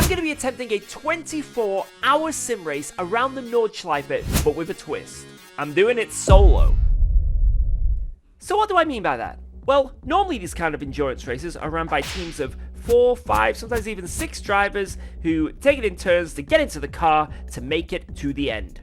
going to be attempting a 24-hour sim race around the Nordschleife, but with a twist. I'm doing it solo. So what do I mean by that? Well, normally these kind of endurance races are run by teams of 4, 5, sometimes even 6 drivers who take it in turns to get into the car to make it to the end.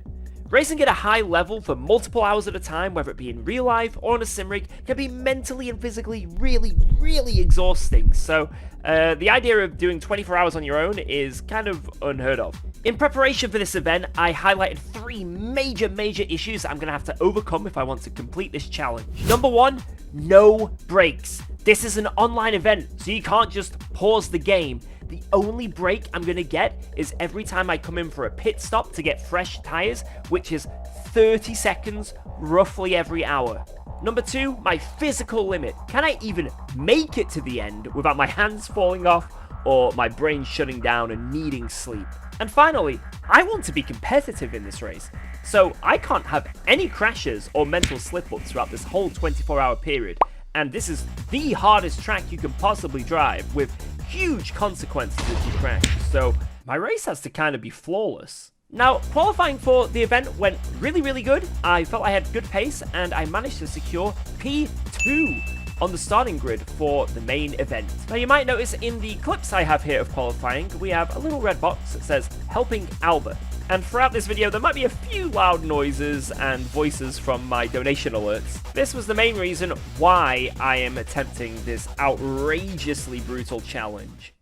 Racing at a high level for multiple hours at a time, whether it be in real life or on a sim rig, can be mentally and physically really exhausting. So the idea of doing 24 hours on your own is kind of unheard of. In preparation for this event, I highlighted 3 major issues that I'm going to have to overcome if I want to complete this challenge. Number 1, no breaks. This is an online event, so you can't just pause the game. The only break I'm going to get is every time I come in for a pit stop to get fresh tires, which is 30 seconds roughly every hour. Number 2, my physical limit. Can I even make it to the end without my hands falling off or my brain shutting down and needing sleep? And finally, I want to be competitive in this race, so I can't have any crashes or mental slip-ups throughout this whole 24-hour period. And this is the hardest track you can possibly drive, with huge consequences if you crash, so my race has to kind of be flawless. Now, qualifying for the event went really good. I felt I had good pace, and I managed to secure P2 on the starting grid for the main event. Now, you might notice in the clips I have here of qualifying, we have a little red box that says, helping Alba. And throughout this video, there might be a few loud noises and voices from my donation alerts. This was the main reason why I am attempting this outrageously brutal challenge.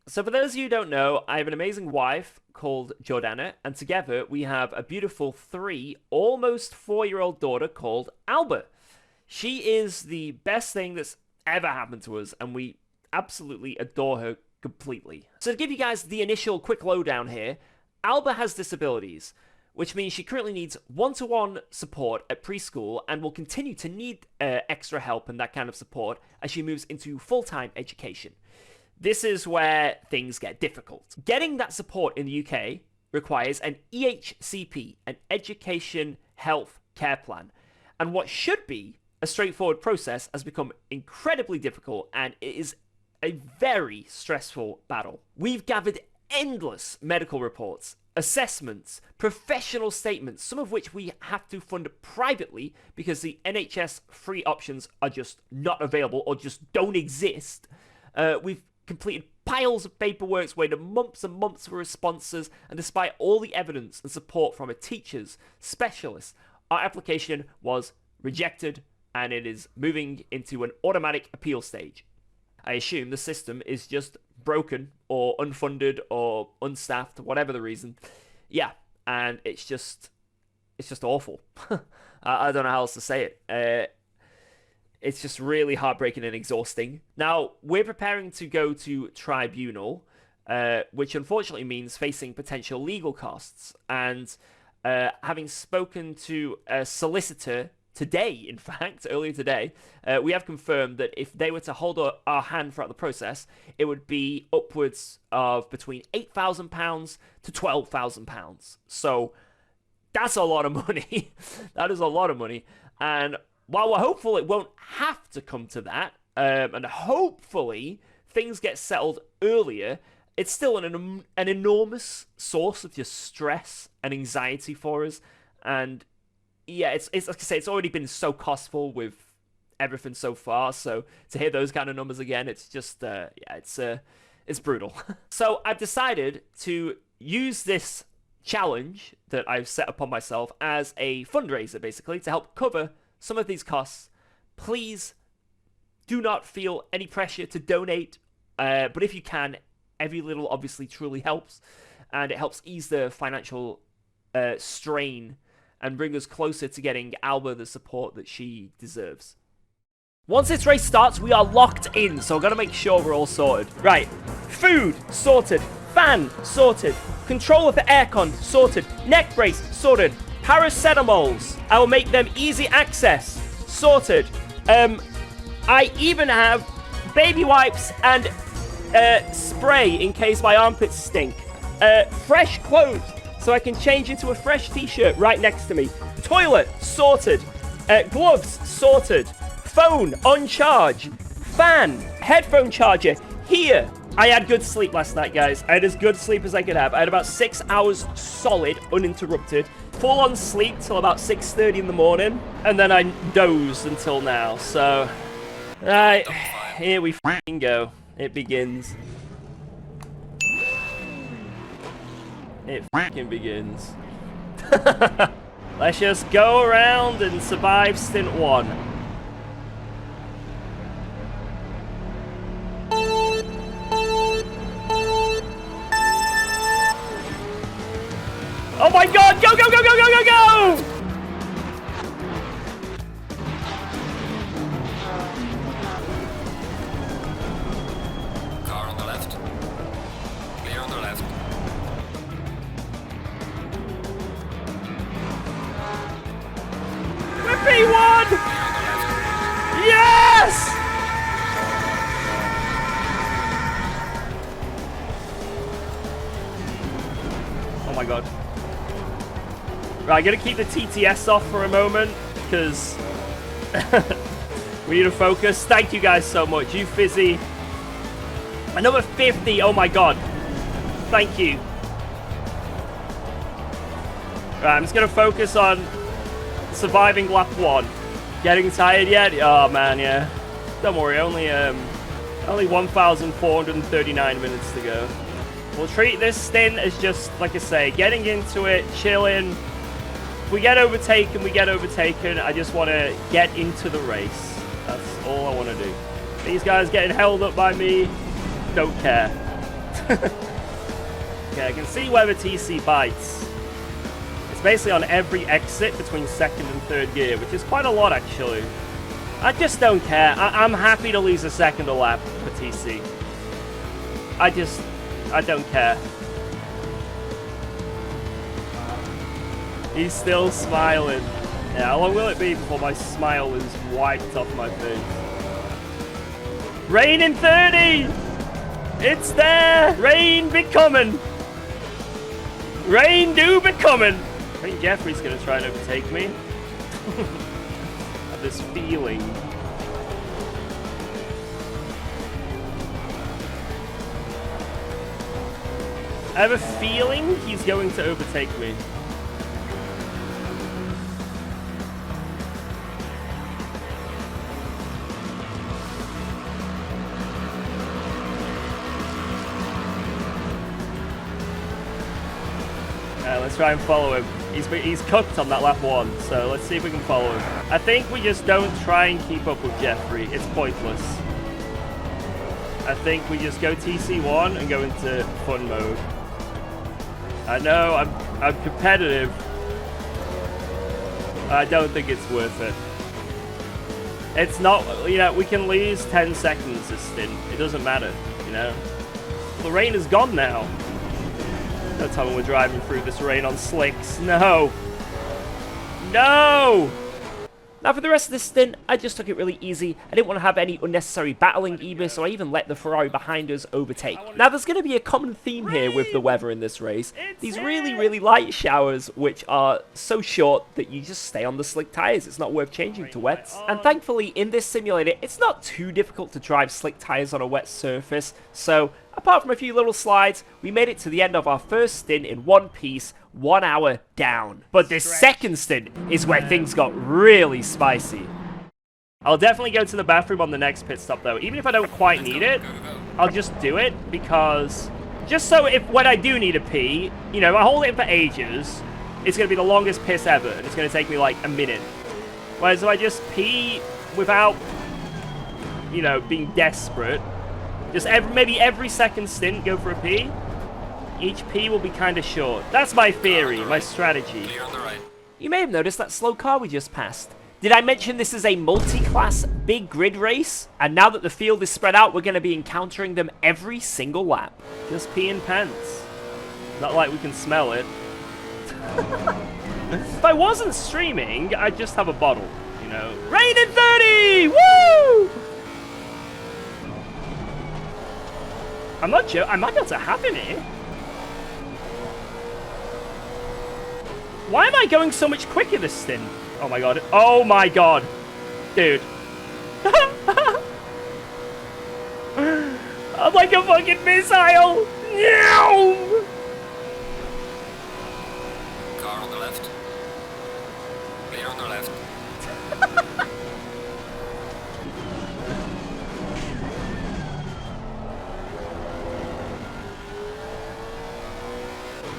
So for those of you who don't know, I have an amazing wife called Jordana, and together we have a beautiful 3, almost 4-year-old daughter called Alba. She is the best thing that's ever happened to us, and we absolutely adore her completely. So to give you guys the initial quick lowdown here, Alba has disabilities, which means she currently needs one-to-one support at preschool and will continue to need extra help and that kind of support as she moves into full-time education. This is where things get difficult. Getting that support in the UK requires an EHCP, an Education Health Care Plan, and what should be a straightforward process has become incredibly difficult, and it is a very stressful battle. We've gathered endless medical reports, assessments, professional statements, some of which we have to fund privately because the NHS free options are just not available or just don't exist. We've completed piles of paperwork, waited months and months for responses, and despite all the evidence and support from our teachers, specialists, our application was rejected, and it is moving into an automatic appeal stage. I assume the system is just broken or unfunded or unstaffed, whatever the reason. Yeah, and it's just awful. I don't know how else to say it. It's just really heartbreaking and exhausting. Now, we're preparing to go to tribunal, which unfortunately means facing potential legal costs. And having spoken to a solicitor today, in fact, earlier today, we have confirmed that if they were to hold our hand throughout the process, it would be upwards of between £8,000 to £12,000. So that's a lot of money. That is a lot of money. And while we're hopeful it won't have to come to that, and hopefully things get settled earlier, it's still an enormous source of just stress and anxiety for us. And yeah, it's like I say, it's already been so costful with everything so far. So to hear those kind of numbers again, it's just yeah, it's brutal. So I've decided to use this challenge that I've set upon myself as a fundraiser, basically, to help cover some of these costs. Please do not feel any pressure to donate, but if you can, every little obviously truly helps, and it helps ease the financial strain and bring us closer to getting Alba the support that she deserves. Once this race starts, we are locked in, so I've got to make sure we're all sorted. Right, food, sorted. Fan, sorted. Controller for aircon, sorted. Neck brace, sorted. Paracetamols, I will make them easy access, sorted. I even have baby wipes and spray in case my armpits stink. Fresh clothes, so I can change into a fresh t-shirt right next to me. Toilet, sorted. Gloves, sorted. Phone, on charge. Fan, headphone charger, here. I had good sleep last night, guys. I had as good sleep as I could have. I had about 6 hours solid, uninterrupted. Full on sleep till about 6:30 in the morning. And then I dozed until now. So, right, here we f***ing go. It begins. It f***ing begins. Let's just go around and survive stint 1. Oh my god! Go, go, go, go, go, go, go! Car on the left. Clear on the left. We're P1! Yes! Oh my god. Right, I gotta keep the TTS off for a moment, because we need to focus. Thank you guys so much. You Fizzy. Another 50, oh my god. Thank you. Right, I'm just gonna focus on surviving lap 1. Getting tired yet? Oh man, yeah. Don't worry, only 1,439 minutes to go. We'll treat this stint as just, like I say, getting into it, chilling. If we get overtaken, we get overtaken. I just want to get into the race. That's all I want to do. These guys getting held up by me, don't care. Okay, I can see where the TC bites. It's basically on every exit between 2nd and 3rd gear, which is quite a lot, actually. I just don't care. I'm happy to lose a second a lap for TC. I don't care. He's still smiling. Yeah, how long will it be before my smile is wiped off my face? Rain in 30! It's there! Rain be coming! Rain do be coming! I think Jeffrey's gonna try and overtake me. I have this feeling. I have a feeling he's going to overtake me. Let's try and follow him. He's cooked on that lap 1, so let's see if we can follow him. I think we just don't try and keep up with Jeffrey. It's pointless. I think we just go TC1 and go into fun mode. I know, I'm competitive. I don't think it's worth it. It's not, you know, we can lose 10 seconds this stint. It doesn't matter, you know. The rain is gone now. Don't tell me we're driving through this rain on slicks. No. No! Now for the rest of this stint, I just took it really easy. I didn't want to have any unnecessary battling either, so I even let the Ferrari behind us overtake. Now there's going to be a common theme here with the weather in this race. These really, really light showers, which are so short that you just stay on the slick tyres. It's not worth changing to wets. And thankfully, in this simulator, it's not too difficult to drive slick tyres on a wet surface. So, apart from a few little slides, we made it to the end of our first stint in one piece, 1 hour down. But this second stint is where things got really spicy. I'll definitely go to the bathroom on the next pit stop though. Even if I don't quite need it, I'll just do it because just so if when I do need a pee, you know, I hold it in for ages, it's going to be the longest piss ever and it's going to take me like a minute. Whereas if I just pee without, you know, being desperate, just maybe every second stint go for a pee. Each pee will be kind of short. That's my theory, my strategy. You may have noticed that slow car we just passed. Did I mention this is a multi-class big grid race? And now that the field is spread out, we're going to be encountering them every single lap. Just pee in pants. Not like we can smell it. If I wasn't streaming, I'd just have a bottle, you know. Rain in 30! Woo! I'm not joking. I might be able to have him here. Why am I going so much quicker this stint? Oh my god. Oh my god. Dude. I'm I'm like a fucking missile. No! Car on the left. Clear on the left.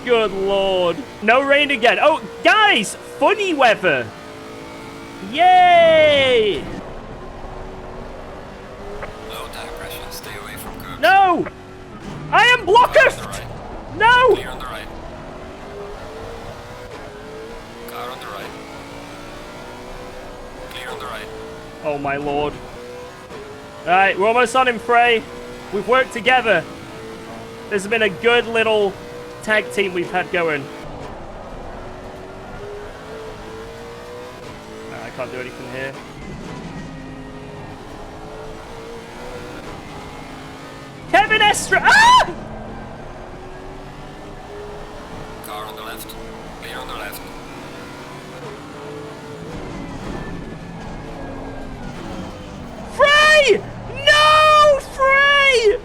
Good lord. No rain again. Oh, guys, funny weather. Yay! Low tire pressure. Stay away from curbs. No! I am blocked! Car on the right. No! Clear on the right. Car on the right. Clear on the right. Oh my lord. Alright, we're almost on him, Frey. We've worked together. This has been a good little tag team we've had going. I can't do anything here. Kevin Estra! Ah! Car on the left. Clear on the left. Frey! No! Frey!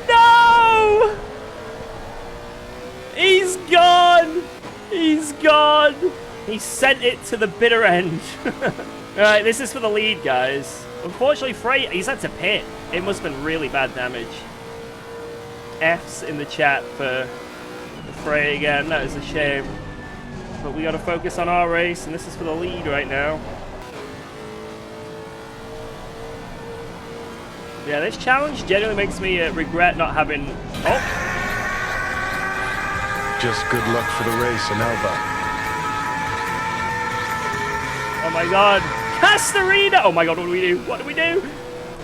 No! He's gone! He's gone! He sent it to the bitter end. Alright, this is for the lead, guys. Unfortunately, Frey, he's had to pit. It must have been really bad damage. F's in the chat for Frey again. That is a shame. But we gotta focus on our race, and this is for the lead right now. Yeah, this challenge genuinely makes me regret not having... Oh! Just good luck for the race in Alba. Oh my god. Castorina! Oh my god, what do we do? What do we do?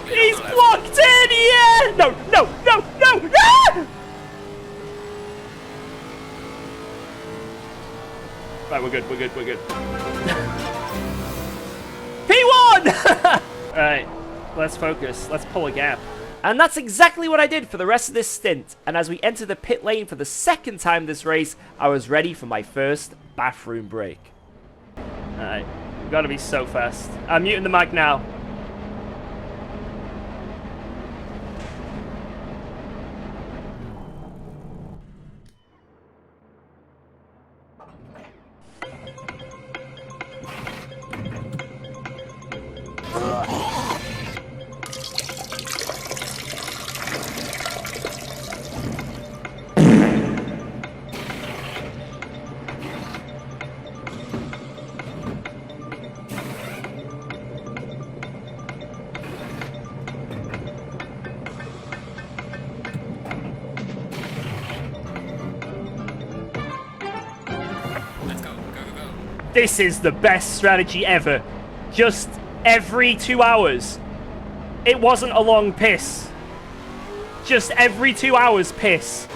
He's blocked in! Yeah! No, no, no, no! Ah! Right, we're good, we're good, we're good. P1! Alright, let's focus. Let's pull a gap. And that's exactly what I did for the rest of this stint. And as we enter the pit lane for the second time this race, I was ready for my first bathroom break. Alright, we've got to be so fast. I'm muting the mic now. This is the best strategy ever. Just every 2 hours. It wasn't a long piss. Just every 2 hours piss.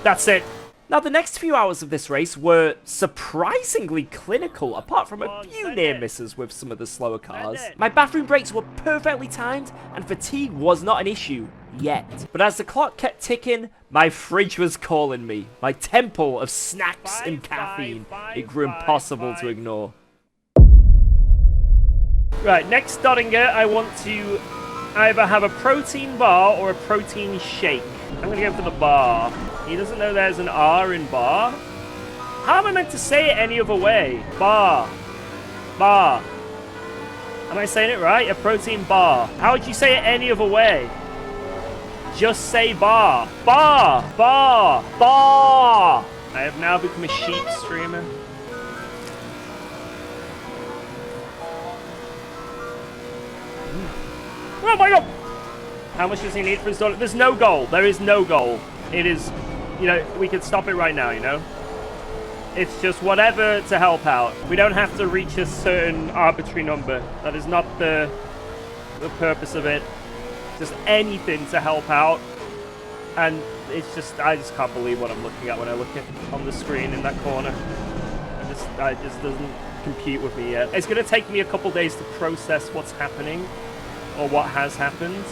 That's it. Now, the next few hours of this race were surprisingly clinical, apart from a few near misses with some of the slower cars. My bathroom breaks were perfectly timed, and fatigue was not an issue yet. But as the clock kept ticking, my fridge was calling me. My temple of snacks and caffeine. It grew impossible to ignore. Right, next Dottinger, I want to either have a protein bar or a protein shake. I'm gonna go for the bar. He doesn't know there's an R in bar. How am I meant to say it any other way? Bar. Bar. Am I saying it right? A protein bar. How would you say it any other way? Just say bar. Bar. Bar. Bar. I have now become a sheep streamer. Oh my god! How much does he need for his dollar? There's no goal. There is no goal. It is, you know, we could stop it right now, you know? It's just whatever to help out. We don't have to reach a certain arbitrary number. That is not the purpose of it. Just anything to help out. And it's just, I just can't believe what I'm looking at when I look at on the screen in that corner. It just doesn't compute with me yet. It's going to take me a couple days to process what's happening. Or what has happened.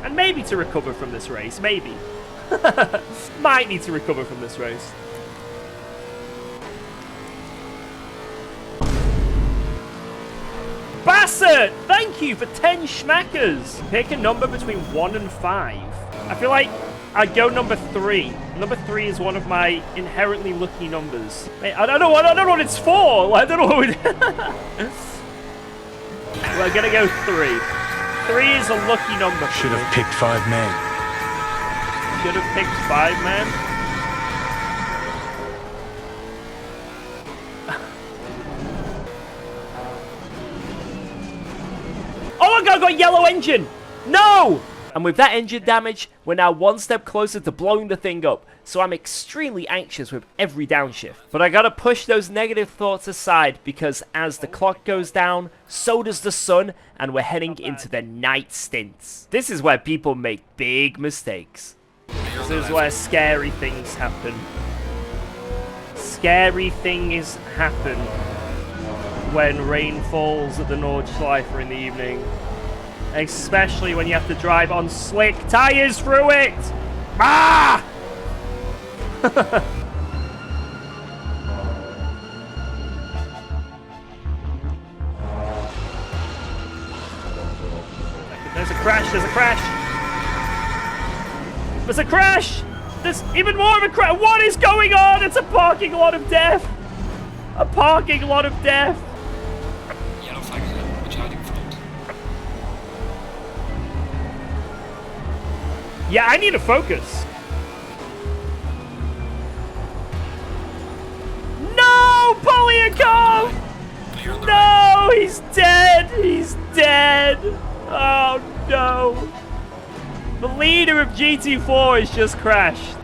And maybe to recover from this race. Maybe. Might need to recover from this race. Bassett! Thank you for 10 schmackers! Pick a number between 1 and 5. I feel like I'd go number 3. Number 3 is one of my inherently lucky numbers. I don't know what it's for. I don't know what we're gonna go 3. 3 is a lucky number. Should have picked 5 men. Should have picked 5 men. Oh my god, I got a yellow engine! No! And with that engine damage, we're now one step closer to blowing the thing up, so I'm extremely anxious with every downshift. But I gotta push those negative thoughts aside, because as the clock goes down, so does the sun, and we're heading into the night stints. This is where people make big mistakes. This is where scary things happen. Scary things happen when rain falls at the Nordschleife in the evening. Especially when you have to drive on slick tires through it! Ah! There's a crash, there's a crash! There's a crash! There's even more of a crash! What is going on? It's a parking lot of death! A parking lot of death! Yellow flag here. Watch out in front. Yeah, I need to focus. No! Polyakov! Clear on the right. No! He's dead! He's dead! Oh no! The leader of GT4 has just crashed.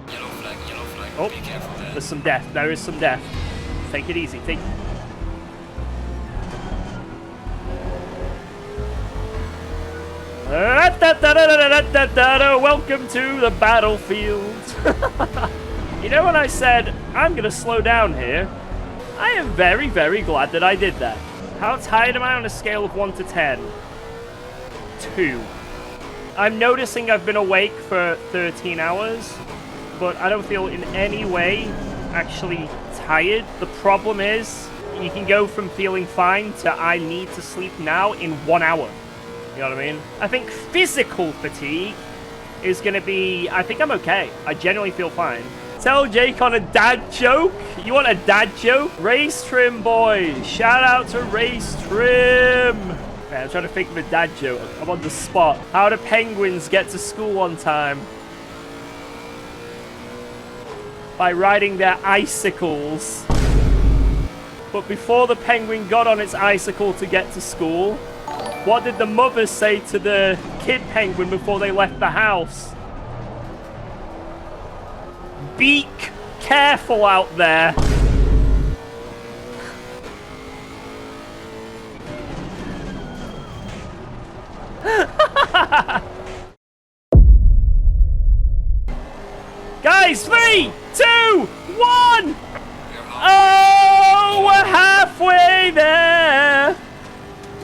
Yellow flag, yellow flag. Oh, Be careful there. there's some death. There is some death. Take it easy. Take. Welcome to the battlefield. You know when I said, I'm going to slow down here? I am very, very glad that I did that. How tired am I on a scale of 1 to 10? 2. I'm noticing I've been awake for 13 hours, but I don't feel in any way actually tired. The problem is, you can go from feeling fine to I need to sleep now in 1 hour. You know what I mean? I think physical fatigue is going to be... I think I'm okay. I genuinely feel fine. Tell Jake on a dad joke. You want a dad joke? Race Trim boys. Shout out to Race Trim. Man, I'm trying to think of a dad joke. I'm on the spot. How do penguins get to school on time? By riding their icicles. But before the penguin got on its icicle to get to school, what did the mother say to the kid penguin before they left the house? Be careful out there. Guys, 3, 2, 1. Oh, we're halfway there.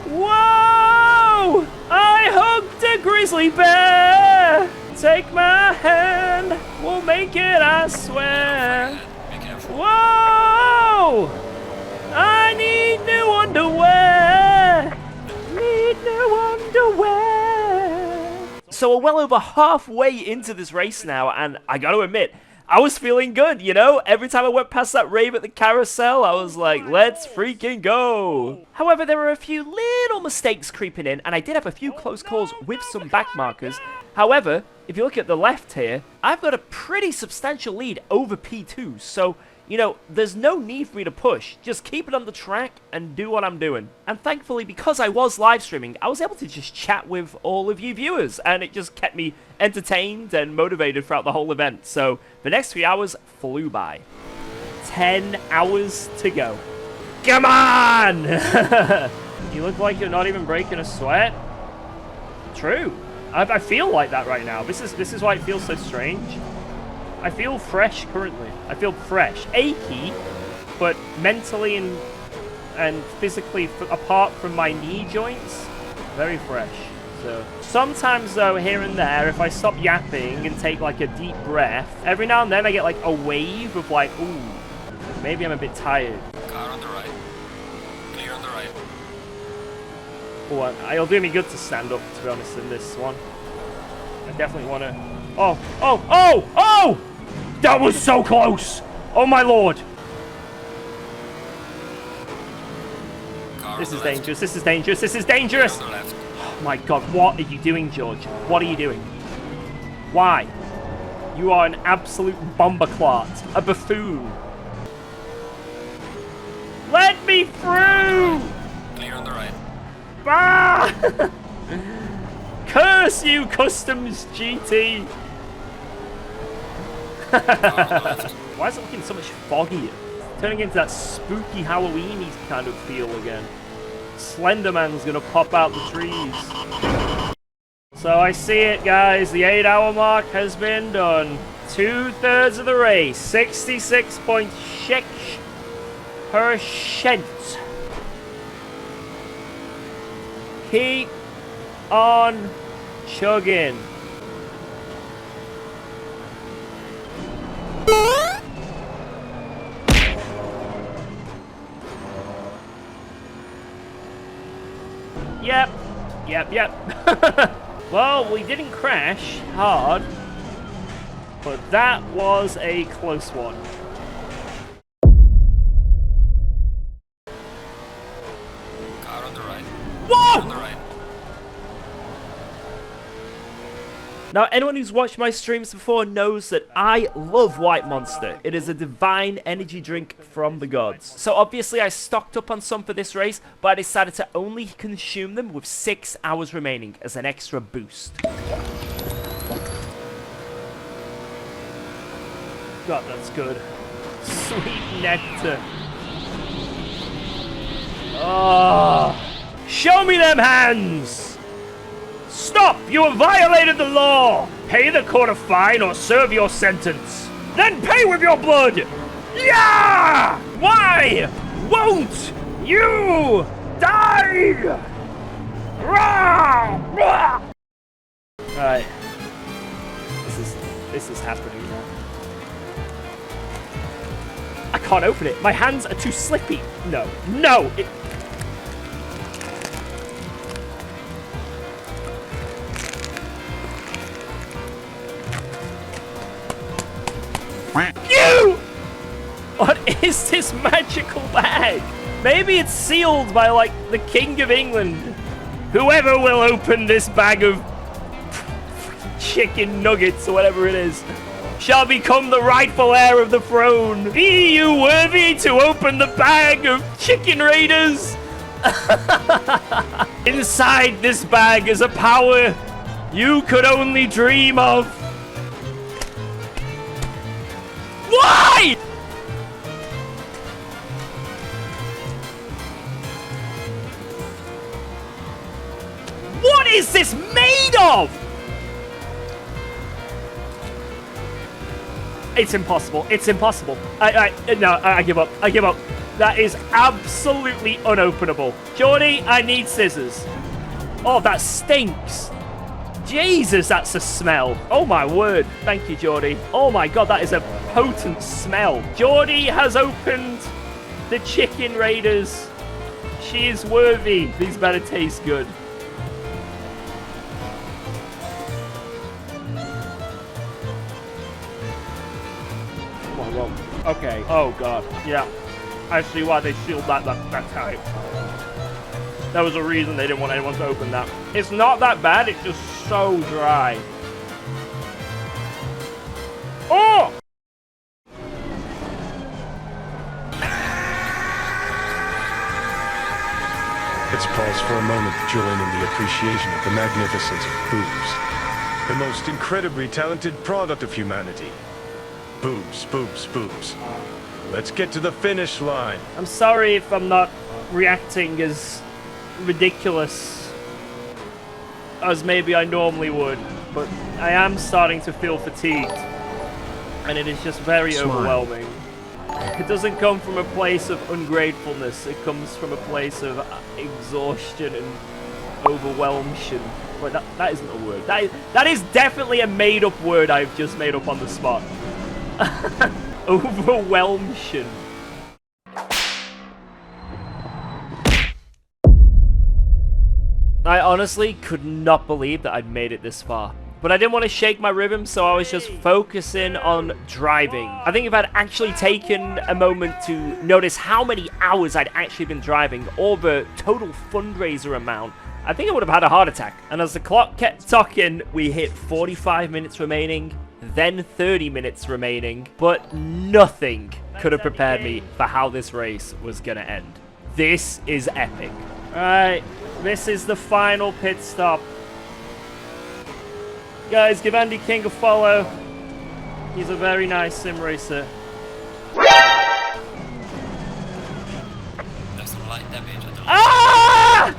Whoa! I hugged a grizzly bear. Take my hand, we'll make it, I swear. Be careful. Whoa! I need new underwear. Need new underwear. So we're well over halfway into this race now, and I gotta admit, I was feeling good, you know? Every time I went past that rave at the carousel, I was like, let's freaking go. However, there were a few little mistakes creeping in, and I did have a few close calls with some back markers. However, if you look at the left here, I've got a pretty substantial lead over P2, so, you know, there's no need for me to push. Just keep it on the track and do what I'm doing. And thankfully, because I was live streaming, I was able to just chat with all of you viewers, and it just kept me entertained and motivated throughout the whole event. So the next 3 hours flew by. 10 hours to go. Come on! You look like you're not even breaking a sweat. True. I feel like that right now. This is why it feels so strange. I feel fresh currently. I feel fresh. Achy, but mentally and physically, apart from my knee joints, very fresh. So sometimes though, here and there, if I stop yapping and take like a deep breath, every now and then I get like a wave of like, ooh, maybe I'm a bit tired. Car on the right. Clear on the right. Oh, it'll do me good to stand up, to be honest, in this one. I definitely want to... Oh, oh, oh, oh! That was so close! Oh my lord! This is dangerous, this is dangerous, this is dangerous! Oh my god, what are you doing, George? What are you doing? Why? You are an absolute bomberclot, a buffoon. Let me through! Clear on the right. Ah! Curse you, Customs GT! Why is it looking so much foggier? Turning into that spooky Halloween-y kind of feel again. Slenderman's gonna pop out the trees. So I see it, guys. The 8-hour mark has been done. 2/3 of the race. 66.6%. Keep on chugging. Yep. Well, we didn't crash hard, but that was a close one. Car on the right. Whoa! On the right. Now, anyone who's watched my streams before knows that I love White Monster. It is a divine energy drink from the gods. So obviously I stocked up on some for this race, but I decided to only consume them with 6 hours remaining as an extra boost. God, that's good. Sweet nectar. Oh, show me them hands! Stop! You have violated the law! Pay the court a fine or serve your sentence. Then pay with your blood! Yeah! Why won't you die? Alright. This is happening now. I can't open it. My hands are too slippy. No. No! You! What is this magical bag? Maybe it's sealed by, like, the King of England. Whoever will open this bag of chicken nuggets or whatever it is shall become the rightful heir of the throne. Be you worthy to open the bag of chicken raiders? Inside this bag is a power you could only dream of. Why? What is this made of? It's impossible. It's impossible. No, I give up. I give up. That is absolutely unopenable. Geordie, I need scissors. Oh, that stinks. Jesus, that's a smell. Oh my word. Thank you, Geordie. Oh my god, that is a potent smell. Geordie has opened the chicken raiders. She is worthy. These better taste good. Whoa. Okay. Oh god. Yeah. I see why they sealed that tight. There was a reason they didn't want anyone to open that. It's not that bad, it's just so dry. Oh! Let's pause for a moment to join in the appreciation of the magnificence of boobs. The most incredibly talented product of humanity. Boobs, boobs, boobs. Let's get to the finish line. I'm sorry if I'm not reacting as ridiculous as maybe I normally would, but I am starting to feel fatigued, and it is just very overwhelming. It doesn't come from a place of ungratefulness, it comes from a place of exhaustion and overwhelmation. Wait, that isn't a word. That is definitely a made-up word I've just made up on the spot. Overwhelmation. I honestly could not believe that I'd made it this far. But I didn't want to shake my rhythm, so I was just focusing on driving. I think if I'd actually taken a moment to notice how many hours I'd actually been driving, or the total fundraiser amount, I think I would have had a heart attack. And as the clock kept ticking, we hit 45 minutes remaining, then 30 minutes remaining, but nothing could have prepared me for how this race was going to end. This is epic. Alright, this is the final pit stop. Guys, give Andy King a follow. He's a very nice sim racer. There's some light damage on the Ah!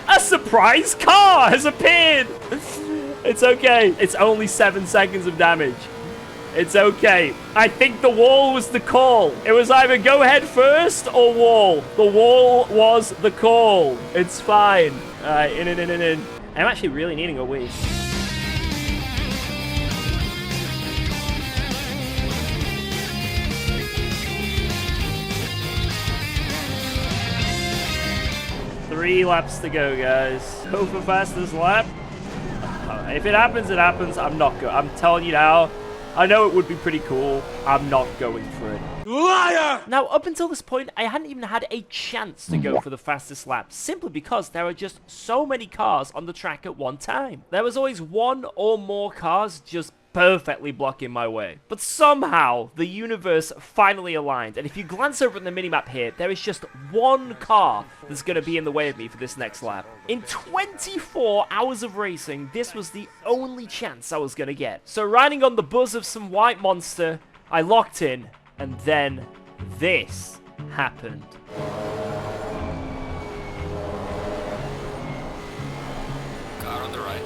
A surprise car has appeared! It's okay. It's only 7 seconds of damage. It's okay. I think the wall was the call. It was either go head first or wall. The wall was the call. It's fine. Alright, in. I'm actually really needing a wee. Three laps to go, guys. Go for fastest lap. If it happens, it happens. I'm not going. I'm telling you now. I know it would be pretty cool. I'm not going for it. Liar! Now, up until this point, I hadn't even had a chance to go for the fastest lap, simply because there are just so many cars on the track at one time. There was always one or more cars just perfectly blocking my way. But somehow, the universe finally aligned, and if you glance over at the minimap here, there is just one car that's going to be in the way of me for this next lap. In 24 hours of racing, this was the only chance I was going to get. So riding on the buzz of some white monster, I locked in, and then this happened. car on the right.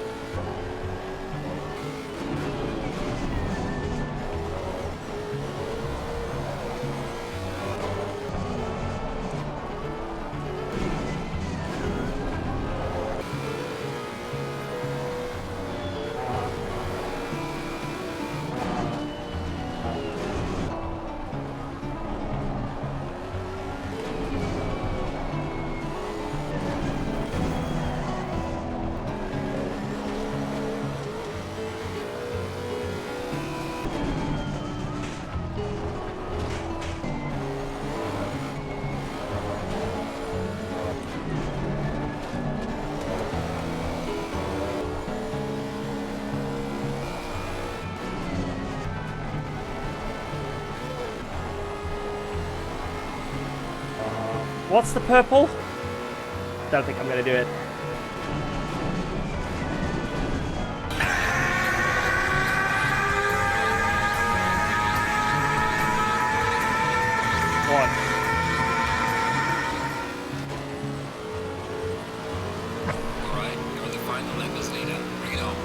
What's the purple? Don't think I'm gonna do it. One. Alright, you're the final lap as leader. Bring it on.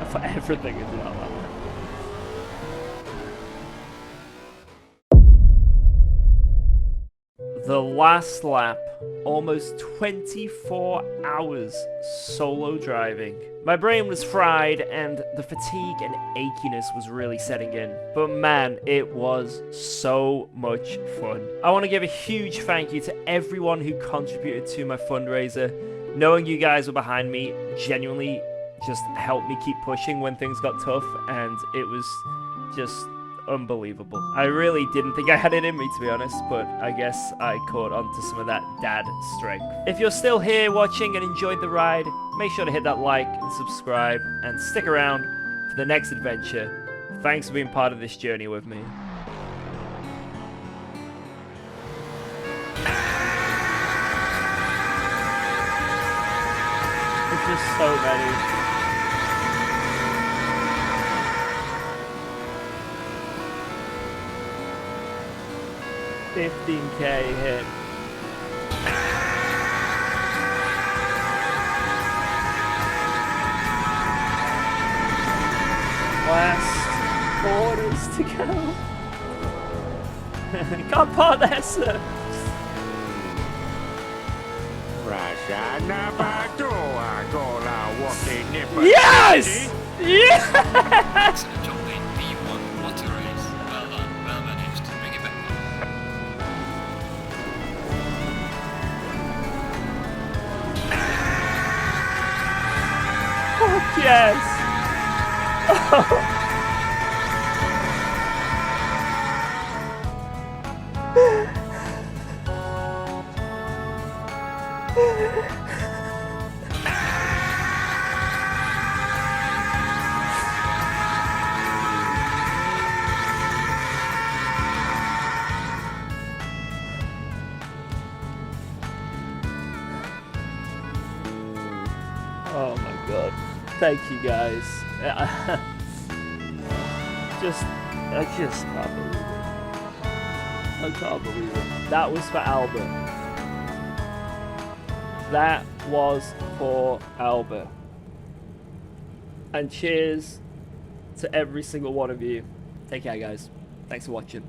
For everything as well. The last lap, almost 24 hours solo driving. My brain was fried and the fatigue and achiness was really setting in. But man, it was so much fun. I want to give a huge thank you to everyone who contributed to my fundraiser. Knowing you guys were behind me genuinely just helped me keep pushing when things got tough, and it was just unbelievable. I really didn't think I had it in me, to be honest, but I guess I caught on to some of that dad strength. If you're still here watching and enjoyed the ride, make sure to hit that like and subscribe, and stick around for the next adventure. Thanks for being part of this journey with me. It's just so many. 15K hit. Last orders to go. Can't part there, sir. Rasana Badoa, go Yes! Yes! Excellent job, Lane. P1, what a race. Well done, well managed. Bring it back Fuck yes! Oh my god. Thank you guys. I just can't believe it. I can't believe it. That was for Alba. That was for Alba. And cheers to every single one of you. Take care, guys. Thanks for watching.